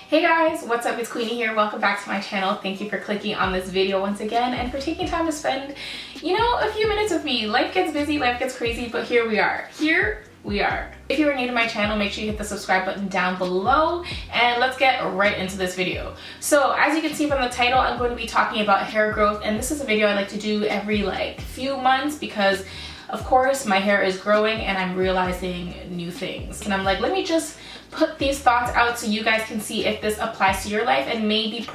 Hey guys, what's up? It's Queenie here. Welcome back to my channel. Thank you for clicking on this video once again and for taking time to spend, a few minutes with me. Life gets busy, life gets crazy, but here we are. Here we are. If you are new to my channel, make sure you hit the subscribe button down below and let's get right into this video. So as you can see from the title, I'm going to be talking about hair growth, and this is a video I like to do every few months because of course my hair is growing and I'm realizing new things. And I'm like, let me just put these thoughts out so you guys can see if this applies to your life, and maybe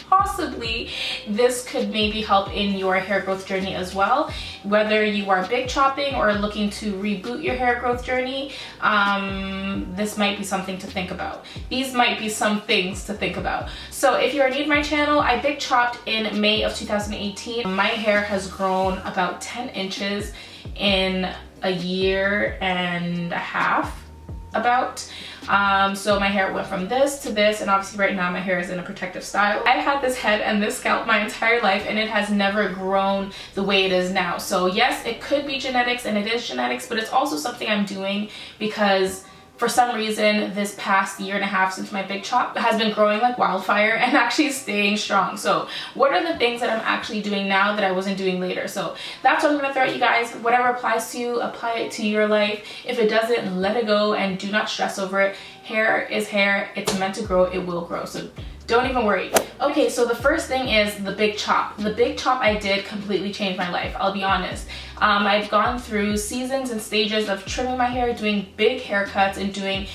possibly this could maybe help in your hair growth journey as well. Whether you are big chopping or looking to reboot your hair growth journey, this might be something to think about. These might be some things to think about. So if you're new to my channel, I big chopped in May of 2018. My hair has grown about 10 inches in a year and a half. So my hair went from this to this, and obviously right now my hair is in a protective style. I've had this head and this scalp my entire life and it has never grown the way it is now. So yes, it could be genetics, and it is genetics, but it's also something I'm doing because for some reason this past year and a half since my big chop has been growing like wildfire and actually staying strong. So what are the things that I'm actually doing now that I wasn't doing later? So that's what I'm gonna throw at you guys. Whatever applies to you, apply it to your life. If it doesn't, let it go and do not stress over it. Hair is hair. It's meant to grow. It will grow. So don't even worry. Okay, so the first thing is the big chop. The big chop I did completely changed my life, I'll be honest. I've gone through seasons and stages of trimming my hair, doing big haircuts and doing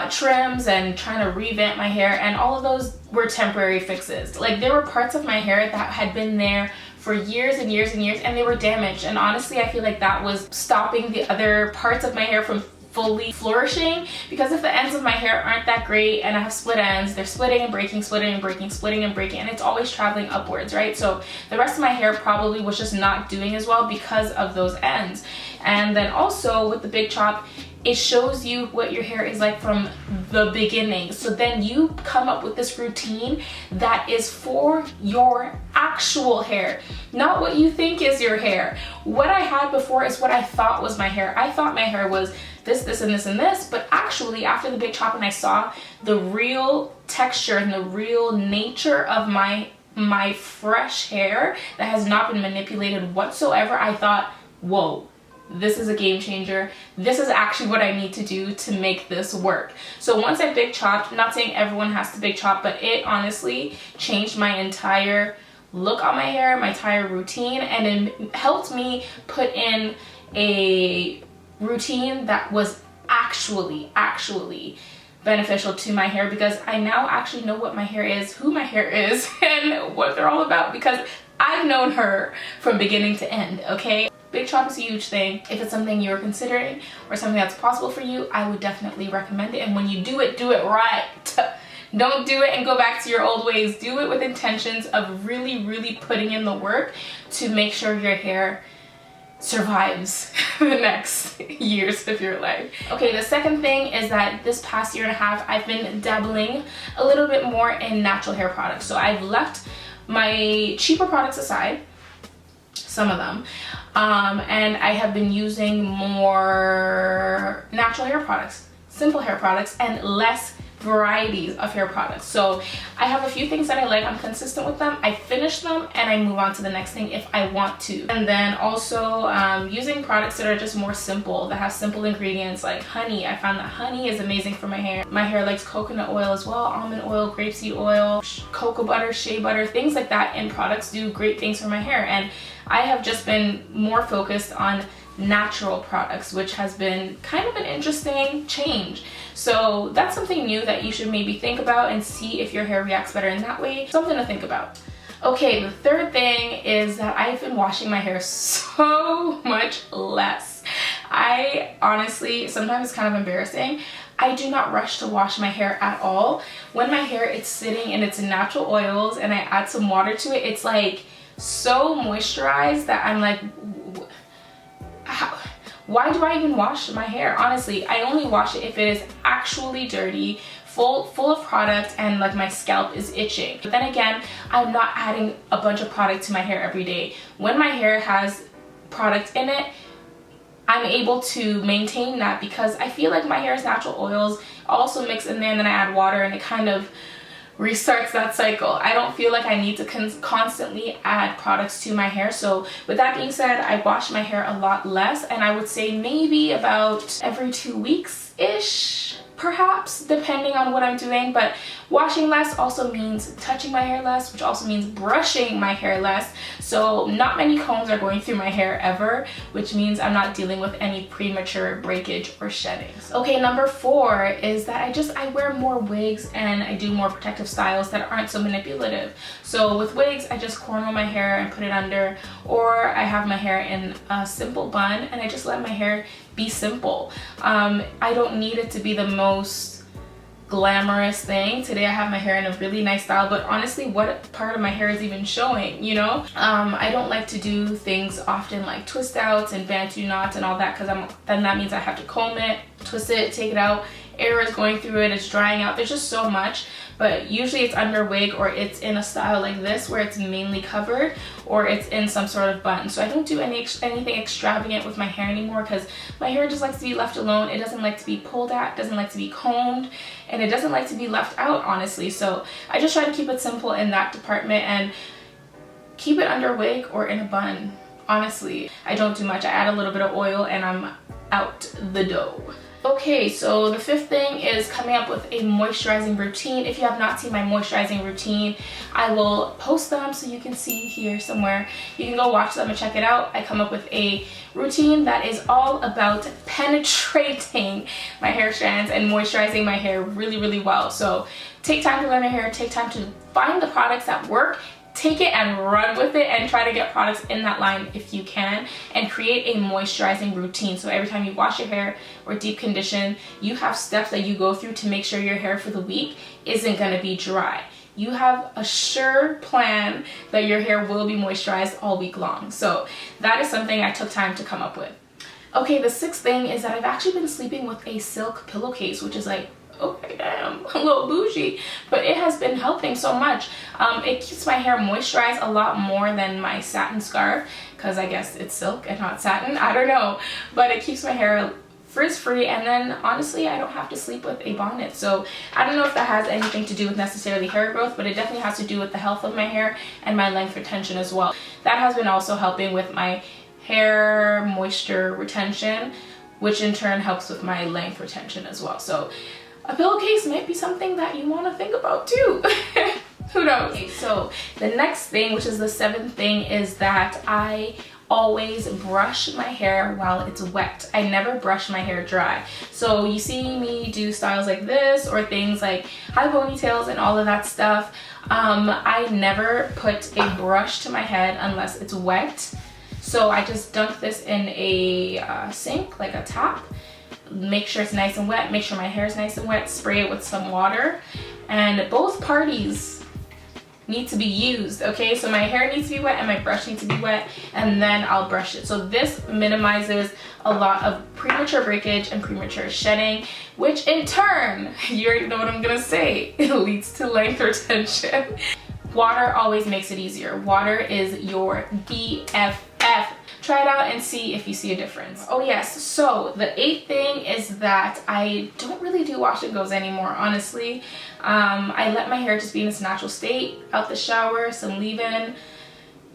trims and trying to revamp my hair, and all of those were temporary fixes. Like, there were parts of my hair that had been there for years and years and years and they were damaged, and honestly I feel like that was stopping the other parts of my hair from fully flourishing, because if the ends of my hair aren't that great and I have split ends, they're splitting and breaking, splitting and breaking, splitting and breaking, and it's always traveling upwards, right? So the rest of my hair probably was just not doing as well because of those ends. And then also with the big chop, it shows you what your hair is like from the beginning. So then you come up with this routine that is for your actual hair, not what you think is your hair. What I had before is what I thought was my hair. I thought my hair was this, this, and this, and this, but actually after the big chop and I saw the real texture and the real nature of my fresh hair that has not been manipulated whatsoever, I thought, whoa, this is a game changer. This is actually what I need to do to make this work. So once I big chopped, not saying everyone has to big chop, but it honestly changed my entire look on my hair, my entire routine, and it helped me put in a routine that was actually beneficial to my hair, because I now actually know what my hair is, who my hair is, and what they're all about, because I've known her from beginning to end, okay? Big chop is a huge thing. If it's something you're considering or something that's possible for you, I would definitely recommend it. And when you do it right. Don't do it and go back to your old ways. Do it with intentions of really putting in the work to make sure your hair survives the next years of your life. Okay, the second thing is that this past year and a half, I've been dabbling a little bit more in natural hair products. So I've left my cheaper products aside, some of them, and I have been using more natural hair products, simple hair products, and less varieties of hair products. So I have a few things that I like, I'm consistent with them, I finish them, and I move on to the next thing if I want to. And then also using products that are just more simple, that have simple ingredients like honey. I found that honey is amazing for my hair. My hair likes coconut oil as well, almond oil, grapeseed oil, cocoa butter, shea butter, things like that in products do great things for my hair. And I have just been more focused on natural products, which has been kind of an interesting change. So that's something new that you should maybe think about and see if your hair reacts better in that way. Something to think about. Okay, the third thing is that I've been washing my hair so much less. I honestly, sometimes it's kind of embarrassing, I do not rush to wash my hair at all. When my hair is sitting in its natural oils and I add some water to it, it's like so moisturized that I'm like, why do I even wash my hair? Honestly, I only wash it if it is actually dirty, full of product, and like my scalp is itching. But then again, I'm not adding a bunch of product to my hair every day. When my hair has product in it, I'm able to maintain that because I feel like my hair's natural oils also mix in there, and then I add water and it kind of restarts that cycle. I don't feel like I need to constantly add products to my hair. So with that being said, I wash my hair a lot less, and I would say maybe about every 2 weeks-ish, perhaps, depending on what I'm doing. But washing less also means touching my hair less, which also means brushing my hair less. So not many combs are going through my hair ever, which means I'm not dealing with any premature breakage or sheddings. Okay, number 4 is that I wear more wigs and I do more protective styles that aren't so manipulative. So with wigs, I just cornrow my hair and put it under, or I have my hair in a simple bun and I just let my hair be simple. I don't need it to be the most glamorous thing. Today I have my hair in a really nice style, but honestly, what part of my hair is even showing, you know? I don't like to do things often like twist outs and bantu knots and all that, because then that means I have to comb it, twist it, take it out, air is going through it, it's drying out, there's just so much. But usually it's under a wig, or it's in a style like this where it's mainly covered, or it's in some sort of bun. So I don't do anything extravagant with my hair anymore, because my hair just likes to be left alone. It doesn't like to be pulled at, doesn't like to be combed, and it doesn't like to be left out, honestly. So I just try to keep it simple in that department and keep it under a wig or in a bun. Honestly, I don't do much. I add a little bit of oil and I'm out the door. Okay, so the 5th thing is coming up with a moisturizing routine. If you have not seen my moisturizing routine, I will post them so you can see here somewhere. You can go watch them and check it out. I come up with a routine that is all about penetrating my hair strands and moisturizing my hair really, really well. So take time to learn your hair, take time to find the products that work, take it and run with it, and try to get products in that line if you can, and create a moisturizing routine. So every time you wash your hair or deep condition, you have steps that you go through to make sure your hair for the week isn't going to be dry. You have a sure plan that your hair will be moisturized all week long. So that is something I took time to come up with. Okay, the 6th thing is that I've actually been sleeping with a silk pillowcase, which is like, okay, damn, a little bougie, but it has been helping so much. It keeps my hair moisturized a lot more than my satin scarf, because I guess it's silk and not satin, I don't know, but it keeps my hair frizz-free, and then honestly I don't have to sleep with a bonnet. So I don't know if that has anything to do with necessarily hair growth, but it definitely has to do with the health of my hair and my length retention as well. That has been also helping with my hair moisture retention, which in turn helps with my length retention as well. So a pillowcase might be something that you want to think about too. Who knows? Okay, so the next thing, which is the 7th thing, is that I always brush my hair while it's wet. I never brush my hair dry. So you see me do styles like this, or things like high ponytails and all of that stuff. I never put a brush to my head unless it's wet. So I just dunk this in a sink, like a tap. Make sure it's nice and wet, make sure my hair is nice and wet, spray it with some water, and both parties need to be used, okay? So my hair needs to be wet and my brush needs to be wet, and then I'll brush it. So this minimizes a lot of premature breakage and premature shedding, which in turn, you already know what I'm gonna say, it leads to length retention. Water always makes it easier. Water is your BFF. Try it out and see if you see a difference. Oh yes, so the 8th thing is that I don't really do wash and goes anymore, honestly. I let my hair just be in its natural state, out the shower, some leave-in,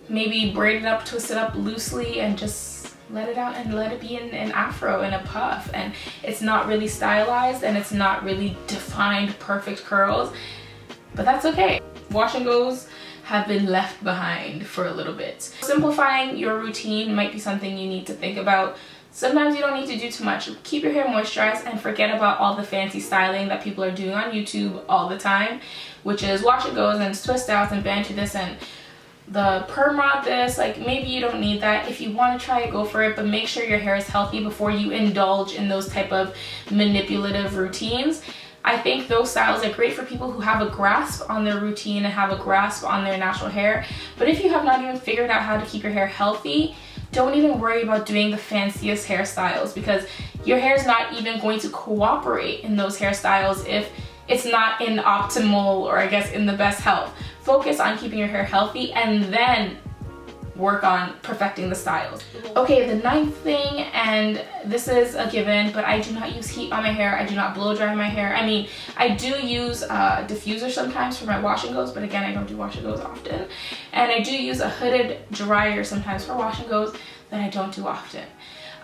maybe braid it up, twist it up loosely, and just let it out and let it be in an afro and a puff. And it's not really stylized and it's not really defined perfect curls, but that's okay. Wash and goes have been left behind for a little bit. Simplifying your routine might be something you need to think about. Sometimes you don't need to do too much. Keep your hair moisturized and forget about all the fancy styling that people are doing on YouTube all the time, which is wash and goes and twist outs and bantu this and the perm rod this. Like, maybe you don't need that. If you want to try it, go for it, but make sure your hair is healthy before you indulge in those type of manipulative routines. I think those styles are great for people who have a grasp on their routine and have a grasp on their natural hair. But if you have not even figured out how to keep your hair healthy, don't even worry about doing the fanciest hairstyles, because your hair is not even going to cooperate in those hairstyles if it's not in optimal, or I guess in the best health. Focus on keeping your hair healthy and then work on perfecting the styles. Okay, the ninth thing, and this is a given, but I do not use heat on my hair. I do not blow dry my hair. I mean, I do use a diffuser sometimes for my wash and goes, but again, I don't do wash and goes often. And I do use a hooded dryer sometimes for wash and goes that I don't do often.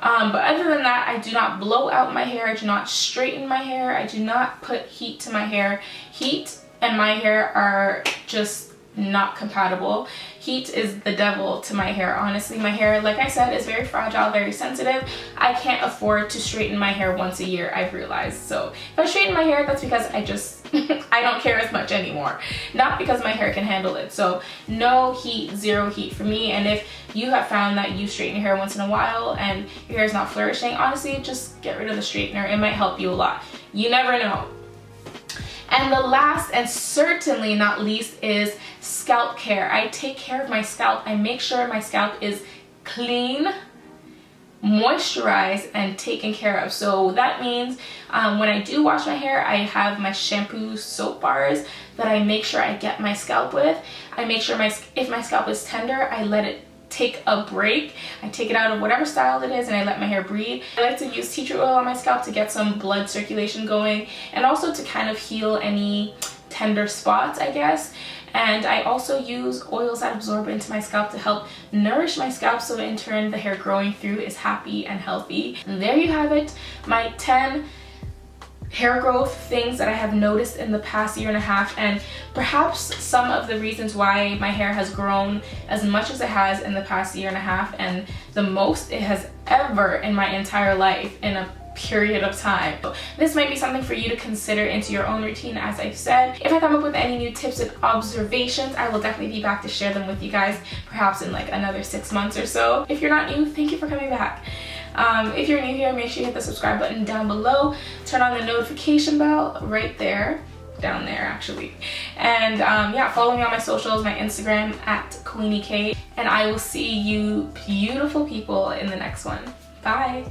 But other than that, I do not blow out my hair. I do not straighten my hair. I do not put heat to my hair. Heat and my hair are just not compatible. Heat is the devil to my hair. Honestly, my hair, like I said, is very fragile, very sensitive. I can't afford to straighten my hair once a year, I've realized. So if I straighten my hair, that's because I just I don't care as much anymore, not because my hair can handle it. So no heat, zero heat for me. And if you have found that you straighten your hair once in a while and your hair is not flourishing, honestly, just get rid of the straightener. It might help you a lot. You never know. And the last and certainly not least is scalp care. I take care of my scalp. I make sure my scalp is clean, moisturized, and taken care of. So that means when I do wash my hair, I have my shampoo soap bars that I make sure I get my scalp with. I make sure if my scalp is tender, I let it take a break. I take it out of whatever style it is and I let my hair breathe. I like to use tea tree oil on my scalp to get some blood circulation going and also to kind of heal any tender spots, I guess. And I also use oils that absorb into my scalp to help nourish my scalp, so in turn the hair growing through is happy and healthy. And there you have it, my 10 hair growth things that I have noticed in the past year and a half, and perhaps some of the reasons why my hair has grown as much as it has in the past year and a half, and the most it has ever in my entire life in a period of time. So this might be something for you to consider into your own routine, as I've said. If I come up with any new tips and observations, I will definitely be back to share them with you guys, perhaps in like another 6 months or so. If you're not new, thank you for coming back. If you're new here, make sure you hit the subscribe button down below, turn on the notification bell right there, down there actually, and yeah, follow me on my socials, my Instagram @QueenieK, and I will see you beautiful people in the next one. Bye.